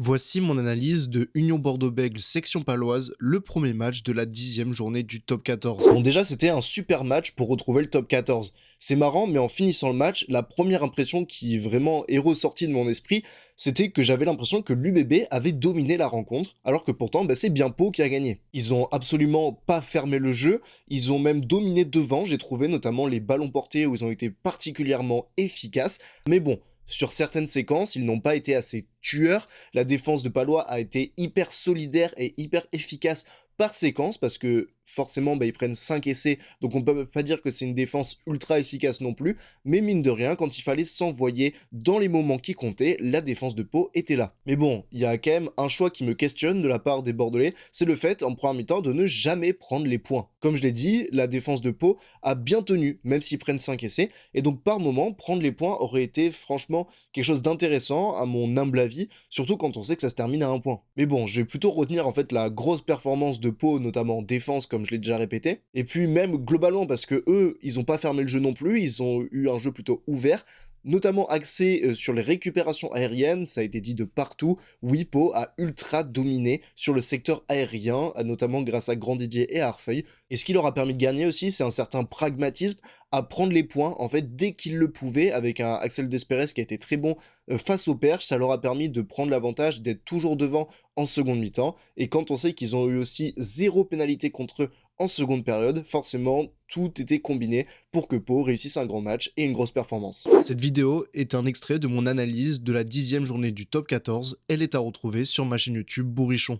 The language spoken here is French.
Voici mon analyse de Union Bordeaux-Bègles section paloise, le premier match de la 10e journée du top 14. Bon déjà c'était un super match pour retrouver le top 14. C'est marrant mais en finissant le match, la première impression qui vraiment est ressortie de mon esprit, c'était que j'avais l'impression que l'UBB avait dominé la rencontre, alors que pourtant c'est bien Pau qui a gagné. Ils ont absolument pas fermé le jeu, ils ont même dominé devant, j'ai trouvé notamment les ballons portés où ils ont été particulièrement efficaces, mais bon, sur certaines séquences, ils n'ont pas été assez tueurs. La défense de Palois a été hyper solidaire et hyper efficace par séquence parce que forcément ils prennent 5 essais, donc on peut pas dire que c'est une défense ultra efficace non plus, mais mine de rien, quand il fallait s'envoyer dans les moments qui comptaient, la défense de Pau était là. Mais bon, il y a quand même un choix qui me questionne de la part des Bordelais, c'est le fait en première mi-temps de ne jamais prendre les points. Comme je l'ai dit, la défense de Pau a bien tenu, même s'ils prennent 5 essais, et donc par moment, prendre les points aurait été franchement quelque chose d'intéressant à mon humble avis, surtout quand on sait que ça se termine à un point. Mais bon, je vais plutôt retenir en fait la grosse performance de Pau, notamment en défense comme je l'ai déjà répété, et puis même globalement parce que eux, ils ont pas fermé le jeu non plus, ils ont eu un jeu plutôt ouvert, notamment axé sur les récupérations aériennes, ça a été dit de partout. Oui, Pau a ultra dominé sur le secteur aérien, notamment grâce à Grandidier et à Arfeuil. Et ce qui leur a permis de gagner aussi, c'est un certain pragmatisme à prendre les points, en fait, dès qu'ils le pouvaient, avec un Axel Desperes qui a été très bon face aux perches, ça leur a permis de prendre l'avantage, d'être toujours devant en seconde mi-temps. Et quand on sait qu'ils ont eu aussi 0 pénalité contre eux en seconde période, forcément, tout était combiné pour que Pau réussisse un grand match et une grosse performance. Cette vidéo est un extrait de mon analyse de la 10e journée du top 14, elle est à retrouver sur ma chaîne YouTube Bourrichon.